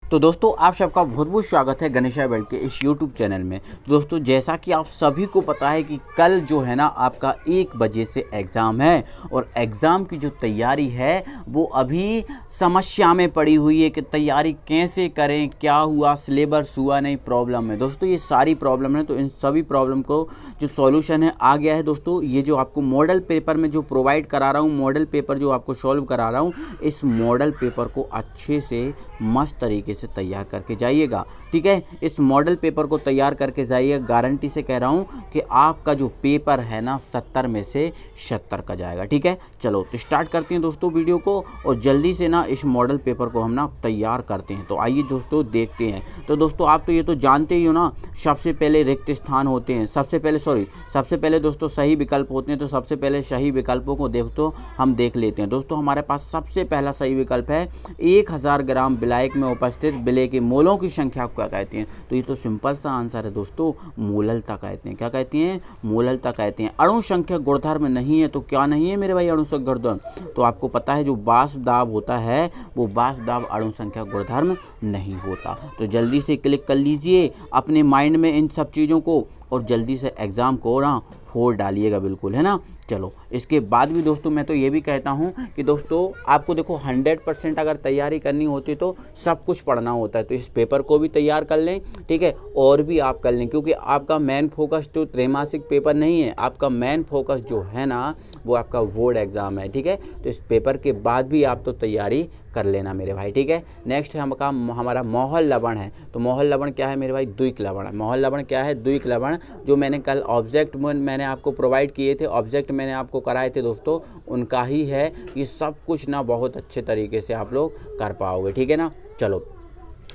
तो दोस्तों आप सबका बहुत बहुत स्वागत है गणेशा वर्ल्ड के इस यूट्यूब चैनल में। तो दोस्तों जैसा कि आप सभी को पता है कि कल जो है ना आपका 1 बजे से एग्ज़ाम है और एग्ज़ाम की जो तैयारी है वो अभी समस्या में पड़ी हुई है कि तैयारी कैसे करें, क्या हुआ, सिलेबस हुआ नहीं, प्रॉब्लम है। दोस्तों ये सारी प्रॉब्लम है, तो इन सभी प्रॉब्लम को जो सॉल्यूशन है आ गया है। दोस्तों ये जो आपको मॉडल पेपर में जो प्रोवाइड करा रहा हूँ, मॉडल पेपर जो आपको सॉल्व करा रहा हूँ, इस मॉडल पेपर को अच्छे से मस्त तरीके से तैयार करके जाइएगा। ठीक है, इस मॉडल पेपर को तैयार करके जाइए, गारंटी से कह रहा हूँ कि आपका जो पेपर है ना 70 में से 76 का जाएगा। ठीक है, चलो तो स्टार्ट करते हैं दोस्तों वीडियो को और जल्दी से ना इस मॉडल पेपर को हम ना तैयार करते हैं। तो आइए दोस्तों देखते हैं। तो दोस्तों आप तो ये तो जानते ही हो ना, सबसे पहले रिक्त स्थान होते हैं, सबसे पहले दोस्तों सही विकल्प होते हैं। तो सबसे पहले सही विकल्पों को दोस्तों हम देख लेते हैं। दोस्तों हमारे पास सबसे पहला सही विकल्प है 1000 ग्राम विलायक में उपस्थित विलेय के मोलों की संख्या को क्या कहते हैं। तो ये तो सिंपल सा आंसर है दोस्तों, मोललता कहते हैं। क्या कहते हैं? मोललता कहते हैं। अणु संख्या गुणधर्म नहीं है तो क्या नहीं है मेरे भाई अणु संख्या गुणधर्म? तो आपको पता है जो वाष्प दाब होता है वो वाष्प दाब अणु संख्या गुणधर्म नहीं होता। तो जल्दी से क्लिक कर लीजिए अपने माइंड में इन सब चीज़ों को और जल्दी से एग्ज़ाम को ना फोड़ डालिएगा, बिल्कुल, है ना। चलो इसके बाद भी दोस्तों मैं तो ये भी कहता हूँ कि दोस्तों आपको देखो 100% अगर तैयारी करनी होती तो सब कुछ पढ़ना होता है। तो इस पेपर को भी तैयार कर लें, ठीक है, और भी आप कर लें, क्योंकि आपका मेन फोकस तो त्रैमासिक पेपर नहीं है, आपका मेन फोकस जो है ना वो आपका बोर्ड एग्ज़ाम है। ठीक है, तो इस पेपर के बाद भी आप तो तैयारी कर लेना मेरे भाई। ठीक है, नेक्स्ट है हमारा मोहल लवण है। तो मोहल लवण क्या है मेरे भाई? द्विक लवण है। मोहल लवण क्या है? द्विक लवण। जो मैंने कल ऑब्जेक्ट में मैंने आपको प्रोवाइड किए थे, ऑब्जेक्ट मैंने आपको कराए थे दोस्तों, उनका ही है। ये सब कुछ ना बहुत अच्छे तरीके से आप लोग कर पाओगे। ठीक है ना। चलो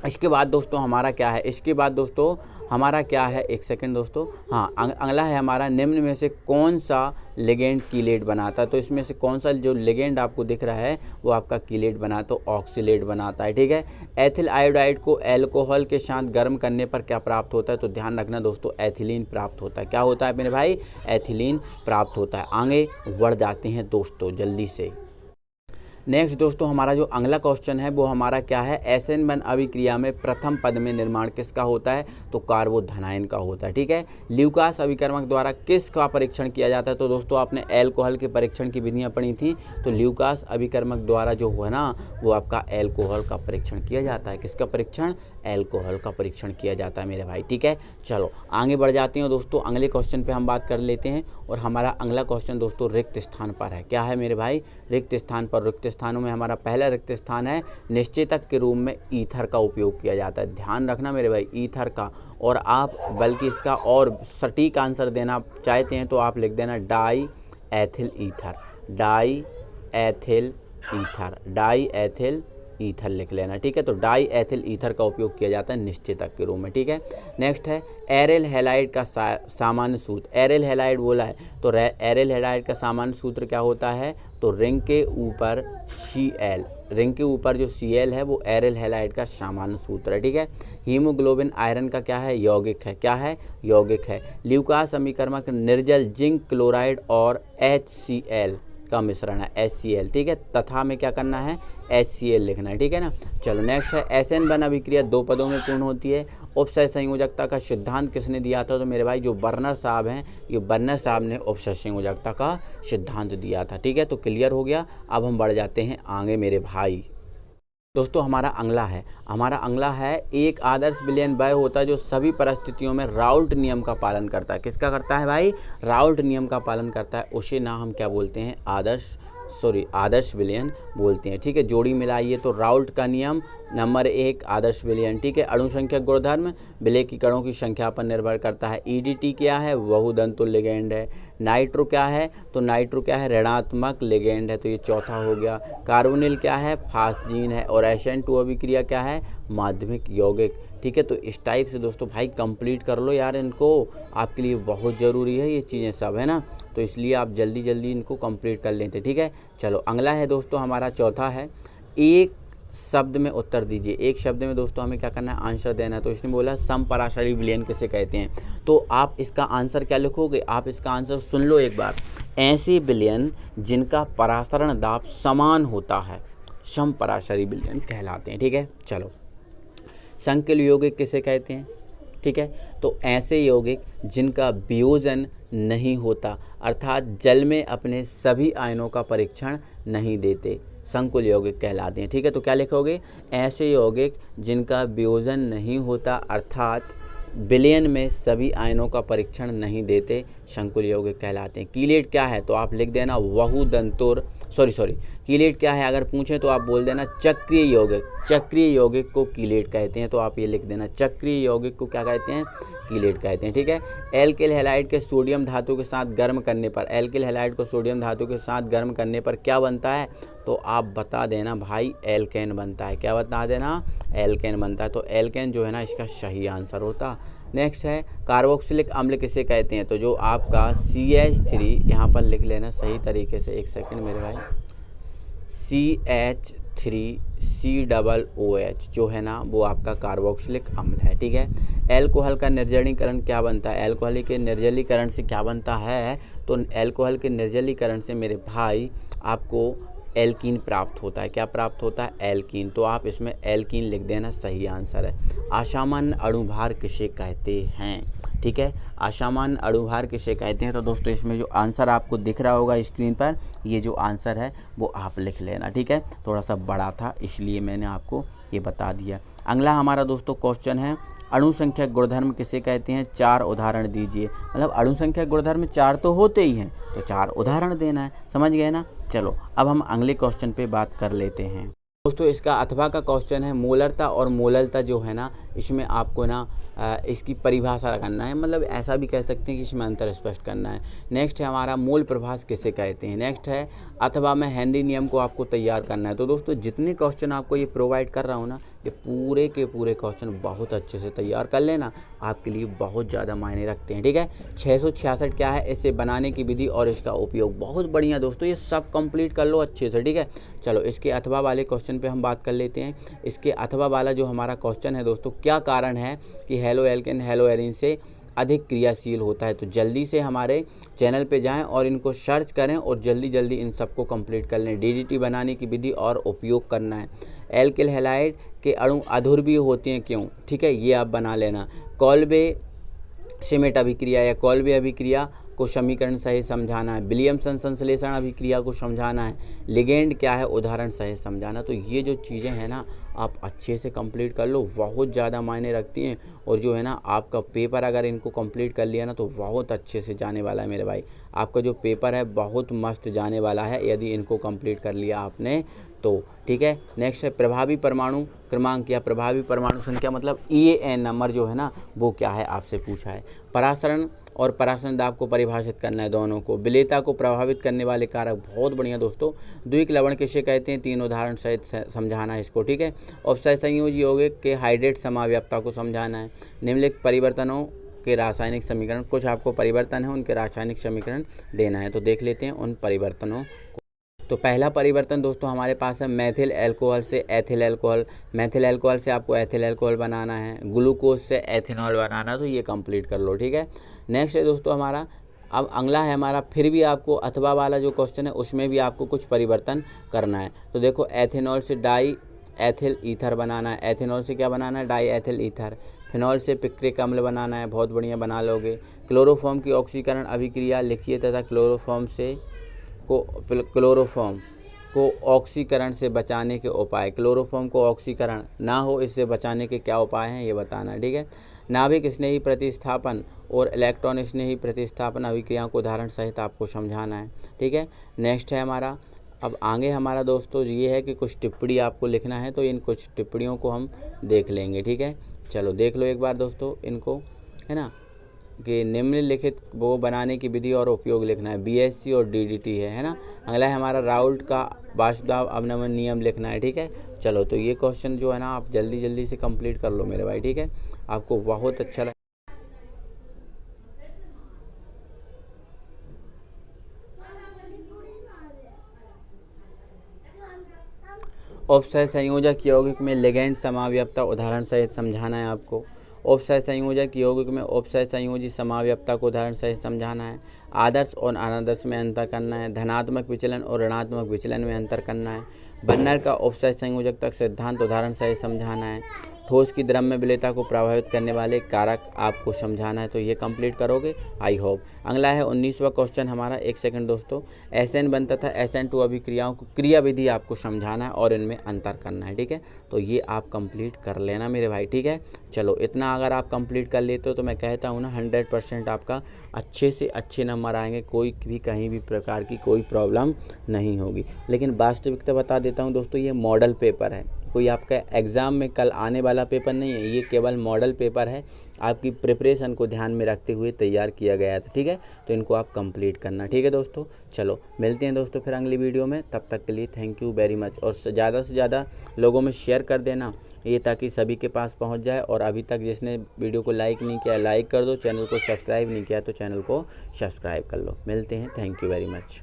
इसके बाद दोस्तों हमारा क्या है? इसके बाद दोस्तों हमारा क्या है? एक सेकंड दोस्तों, हाँ अगला है हमारा निम्न में से कौन सा लिगेंड कीलेट बनाता है। तो इसमें से कौन सा जो लिगेंड आपको दिख रहा है वो आपका कीलेट बनाता, तो ऑक्सीलेट बनाता है। ठीक है, एथिल आयोडाइड को एल्कोहल के साथ गर्म करने पर क्या प्राप्त होता है? तो ध्यान रखना दोस्तों, एथिलीन प्राप्त होता है। क्या होता है मेरे भाई? एथिलीन प्राप्त होता है। आगे बढ़ जाते हैं दोस्तों जल्दी से। नेक्स्ट दोस्तों हमारा जो अगला क्वेश्चन है वो हमारा क्या है? SN1 अभिक्रिया में प्रथम पद में निर्माण किसका होता है? तो कार्बोधनाइन का होता है। ठीक है, ल्यूकास अभिकर्मक द्वारा किसका परीक्षण किया जाता है? तो दोस्तों आपने एल्कोहल के परीक्षण की विधियां पढ़ी थी, तो ल्यूकास अभिकर्मक द्वारा जो है ना वो आपका एल्कोहल का परीक्षण किया जाता है। किसका परीक्षण? एल्कोहल का परीक्षण किया जाता है मेरे भाई। ठीक है, चलो आगे बढ़ जाते हैं दोस्तों, अगले क्वेश्चन पे हम बात कर लेते हैं। और हमारा अगला क्वेश्चन दोस्तों रिक्त स्थान पर है। क्या है मेरे भाई? रिक्त स्थान पर। रिक्त स्थानों में हमारा पहला रिक्त स्थान है निश्चेतक के रूप में ईथर का उपयोग किया जाता है। ध्यान रखना मेरे भाई, ईथर का। और आप बल्कि इसका और सटीक आंसर देना चाहते हैं तो आप लिख देना die ethyl ether. Die ethyl ether, die ethyl ether लिख लेना। ठीक है, तो डाई एथिल ईथर का उपयोग किया जाता है निश्चेतक के रूप में। ठीक है, नेक्स्ट है एरिल हैलाइड का सामान्य सूत्र। एरिल हैलाइड बोला है तो एरिल हैलाइड का सामान्य सूत्र क्या होता है? तो रिंग के ऊपर Cl, रिंग के ऊपर जो Cl है वो एरिल हैलाइड का सामान्य सूत्र है। ठीक है, हीमोग्लोबिन आयरन का क्या है? यौगिक है। क्या है? यौगिक है। ल्यूकास समीकरण निर्जल जिंक क्लोराइड और HCl का मिश्रण है, HCl। ठीक है, तथा में क्या करना है? HCl लिखना है। ठीक है ना। चलो नेक्स्ट है SN1 अभिक्रिया 2 पदों में पूर्ण होती है। उपसय संयोजकता का सिद्धांत किसने दिया था? तो मेरे भाई जो बर्नर साहब हैं, ये बर्नर साहब ने उपसय संयोजकता का सिद्धांत दिया था। ठीक है, तो क्लियर हो गया। अब हम बढ़ जाते हैं आगे मेरे भाई। दोस्तों हमारा अगला है एक आदर्श विलयन वह होता है जो सभी परिस्थितियों में राउल्ट नियम का पालन करता है। किसका करता है भाई? राउल्ट नियम का पालन करता है। उसे ना हम क्या बोलते हैं? आदर्श विलयन बोलते हैं। ठीक है, जोड़ी मिलाइए तो राउल्ट का नियम नंबर 1 आदर्श विलयन। ठीक है, अणु संख्या गुणधर्म विलेय की कणों की संख्या पर निर्भर करता है। EDT क्या है? बहुधंतु लिगेंड है। नाइट्रो क्या है? तो नाइट्रो क्या है? ऋणात्मक लिगेंड है, तो ये चौथा हो गया। कार्बोनिल क्या है? फास्जीन है। और SN2 अभिक्रिया क्या है? माध्यमिक यौगिक। ठीक है, तो इस टाइप से दोस्तों भाई कंप्लीट कर लो यार, इनको आपके लिए बहुत ज़रूरी है ये चीज़ें सब, है ना। तो इसलिए आप जल्दी जल्दी इनको कंप्लीट कर लेते। ठीक है, चलो अगला है दोस्तों हमारा चौथा है एक शब्द में उत्तर दीजिए। एक शब्द में दोस्तों हमें क्या करना है? आंसर देना है। तो इसने बोला समपराशरी विलयन किसे कहते हैं? तो आप इसका आंसर क्या लिखोगे? आप इसका आंसर सुन लो एक बार। ऐसे विलयन जिनका परासरण दाब समान होता है समपराशरी विलयन कहलाते हैं। ठीक है, चलो संकुल यौगिक किसे कहते हैं? ठीक है, तो ऐसे यौगिक जिनका वियोजन नहीं होता, अर्थात जल में अपने सभी आयनों का परीक्षण नहीं देते, संकुल यौगिक कहलाते हैं। ठीक है, तो क्या लिखोगे? ऐसे यौगिक जिनका वियोजन नहीं होता, अर्थात विलयन में सभी आयनों का परीक्षण नहीं देते, संकुल यौगिक कहलाते हैं। कीलेट क्या है? तो आप लिख देना बहुदंतोर, सॉरी कीलेट क्या है अगर पूछें तो आप बोल देना चक्रीय यौगिक। चक्रीय यौगिक को कीलेट कहते हैं, तो आप ये लिख देना, चक्रीय यौगिक को क्या कहते हैं? कीलेट कहते हैं। ठीक है, एल्किल हैलाइड के सोडियम धातु के साथ गर्म करने पर, एल्किल हैलाइड को सोडियम धातु के साथ गर्म करने पर क्या बनता है? तो आप बता देना भाई, एल्केन बनता है। क्या बता देना? एल्केन बनता है। तो एल्केन जो है ना इसका सही आंसर होता। नेक्स्ट है कार्बोक्सिलिक अम्ल किसे कहते हैं? तो जो आपका CH3, यहाँ पर लिख लेना सही तरीके से, एक सेकंड मेरे भाई, CH3COOH जो है ना वो आपका कार्बोक्सिलिक अम्ल है। ठीक है, एल्कोहल का निर्जलीकरण क्या बनता है? एल्कोहल के निर्जलीकरण से क्या बनता है? तो एल्कोहल के निर्जलीकरण से मेरे भाई आपको एल्कीन प्राप्त होता है। क्या प्राप्त होता है? एल्कीन। तो आप इसमें एल्कीन लिख देना, सही आंसर है। असामान्य अणुभार किसे कहते हैं? ठीक है, असामान्य अणुभार किसे कहते हैं? तो दोस्तों इसमें जो आंसर आपको दिख रहा होगा स्क्रीन पर, ये जो आंसर है वो आप लिख लेना। ठीक है, थोड़ा सा बड़ा था इसलिए मैंने आपको ये बता दिया। अगला हमारा दोस्तों क्वेश्चन है, अणुसंख्यक गुणधर्म किसे कहते हैं? 4 उदाहरण दीजिए। मतलब अणुसंख्यक गुणधर्म 4 तो होते ही हैं, तो 4 उदाहरण देना है। समझ गए ना? चलो अब हम अगले क्वेश्चन पे बात कर लेते हैं। दोस्तों इसका अथवा का क्वेश्चन है, मोलरता और मोललता जो है ना इसमें आपको ना इसकी परिभाषा करना है, मतलब ऐसा भी कह सकते हैं कि इसमें अंतर स्पष्ट करना है। नेक्स्ट है हमारा मोल प्रभास किसे कहते हैं। नेक्स्ट है अथवा में हेनरी नियम को आपको तैयार करना है। तो दोस्तों जितने क्वेश्चन आपको ये प्रोवाइड कर रहा हूँ ना, ये पूरे के पूरे क्वेश्चन बहुत अच्छे से तैयार कर लेना, आपके लिए बहुत ज़्यादा मायने रखते हैं। ठीक है, 666 क्या है, इसे बनाने की विधि और इसका उपयोग, बहुत बढ़िया दोस्तों, ये सब कंप्लीट कर लो अच्छे से। ठीक है, चलो इसके अथवा वाले क्वेश्चन पे हम बात कर लेते हैं। इसके अथवा वाला जो हमारा क्वेश्चन है दोस्तों, क्या कारण है कि हेलो एल्केन हेलो एरिन से अधिक क्रियाशील होता है? तो जल्दी से हमारे चैनल पे जाएं और इनको सर्च करें और जल्दी जल्दी इन सबको कंप्लीट कर लें। DDT बनाने की विधि और उपयोग करना है। एल्किल हैलाइड के अणु अध्रुवीय होते हैं क्यों? ठीक है, ये आप बना लेना। कॉल्बे सिमेट अभिक्रिया या कॉल्बे अभिक्रिया को समीकरण सहित समझाना है। विलियमसन संश्लेषण अभिक्रिया को समझाना है। लिगेंड क्या है, उदाहरण सहित समझाना। तो ये जो चीज़ें हैं ना आप अच्छे से कंप्लीट कर लो, बहुत ज़्यादा मायने रखती हैं। और जो है ना आपका पेपर अगर इनको कंप्लीट कर लिया ना तो बहुत अच्छे से जाने वाला है मेरे भाई। आपका जो पेपर है बहुत मस्त जाने वाला है यदि इनको कंप्लीट कर लिया आपने तो। ठीक है, नेक्स्ट है प्रभावी परमाणु क्रमांक या प्रभावी परमाणु संख्या, मतलब EAN नंबर जो है ना वो क्या है आपसे पूछा है। परासरण और परासरण दाब को परिभाषित करना है दोनों को। विलेयता को प्रभावित करने वाले कारक, बहुत बढ़िया दोस्तों। द्विक लवण किसे कहते हैं? 3 उदाहरण सहित समझाना है इसको। ठीक है, उपसय संयोजी यौगिक के हाइड्रेट समाव्याप्तता को समझाना है। निम्नलिखित परिवर्तनों के रासायनिक समीकरण, कुछ आपको परिवर्तन है उनके रासायनिक समीकरण देना है, तो देख लेते हैं उन परिवर्तनों को। तो पहला परिवर्तन दोस्तों हमारे पास है मेथिल अल्कोहल से एथिल अल्कोहल। मेथिल अल्कोहल से आपको एथिल अल्कोहल बनाना है। ग्लूकोज से एथेनॉल बनाना, तो ये कंप्लीट कर लो। ठीक है, नेक्स्ट है दोस्तों हमारा, अब अगला है हमारा, फिर भी आपको अथवा वाला जो क्वेश्चन है उसमें भी आपको कुछ परिवर्तन करना है। तो देखो एथेनॉल से डाई एथिल ईथर बनाना है। एथेनॉल से क्या बनाना है? Die ethyl ether. फिनॉल से पिक्रिक अम्ल बनाना है, बहुत बढ़िया बना लोगे। क्लोरोफॉर्म की ऑक्सीकरण अभिक्रिया लिखिए तथा क्लोरोफॉर्म को ऑक्सीकरण से बचाने के उपाय। क्लोरोफॉर्म को ऑक्सीकरण ना हो इससे बचाने के क्या उपाय हैं ये बताना है। ठीक है, नाभिक स्नेही प्रतिस्थापन और इलेक्ट्रॉन स्नेही प्रतिस्थापन अभिक्रियाओं को उदाहरण सहित आपको समझाना है। ठीक है, नेक्स्ट है हमारा, अब आगे हमारा दोस्तों ये है कि कुछ टिप्पणी आपको लिखना है, तो इन कुछ टिप्पणियों को हम देख लेंगे। ठीक है, चलो देख लो एक बार दोस्तों इनको, है ना, कि निम्नलिखित वो बनाने की विधि और उपयोग लिखना है। BSC और DDT है ना। अगला है हमारा राउल्ट का वाष्पदाब अवनमन नियम लिखना है। ठीक है, चलो तो ये क्वेश्चन जो है ना आप जल्दी जल्दी से कंप्लीट कर लो मेरे भाई। ठीक है, आपको बहुत अच्छा लगा। उपसय संयोजक यौगिक में लिगेंड समाव्याप्तता उदाहरण सहित समझाना है आपको। उपसय संयोजक यौगिक में उपसय संयोजी समाव्याप्तता को उदाहरण सहित समझाना है। आदर्श और अनादर्श में अंतर करना है। धनात्मक विचलन और ऋणात्मक विचलन में अंतर करना है। बर्नर का उपसय संयोजक तक सिद्धांत उदाहरण सहित समझाना है। ठोस की द्रव्यमान को प्रभावित करने वाले कारक आपको समझाना है, तो ये कंप्लीट करोगे आई होप। अगला है 19वां क्वेश्चन हमारा, एक सेकंड दोस्तों, SN बनता था SN2 अभिक्रियाओं को क्रियाविधि आपको समझाना है और इनमें अंतर करना है, ठीक है। तो ये आप कंप्लीट कर लेना मेरे भाई, ठीक है। चलो इतना अगर आप कंप्लीट कर लेते हो तो मैं कहता हूँ ना 100% आपका अच्छे से अच्छे नंबर आएंगे, कोई भी कहीं भी प्रकार की कोई प्रॉब्लम नहीं होगी। लेकिन वास्तविकता बता देता हूँ दोस्तों, ये मॉडल पेपर है, कोई आपका एग्ज़ाम में कल आने वाला पेपर नहीं है, ये केवल मॉडल पेपर है, आपकी प्रिपरेशन को ध्यान में रखते हुए तैयार किया गया था, ठीक है। तो इनको आप कंप्लीट करना, ठीक है दोस्तों। चलो मिलते हैं दोस्तों फिर अगली वीडियो में, तब तक के लिए थैंक यू वेरी मच। और ज़्यादा से ज़्यादा लोगों में शेयर कर देना ये, ताकि सभी के पास पहुंच जाए। और अभी तक जिसने वीडियो को लाइक नहीं किया लाइक कर दो, चैनल को सब्सक्राइब नहीं किया तो चैनल को सब्सक्राइब कर लो। मिलते हैं, थैंक यू वेरी मच।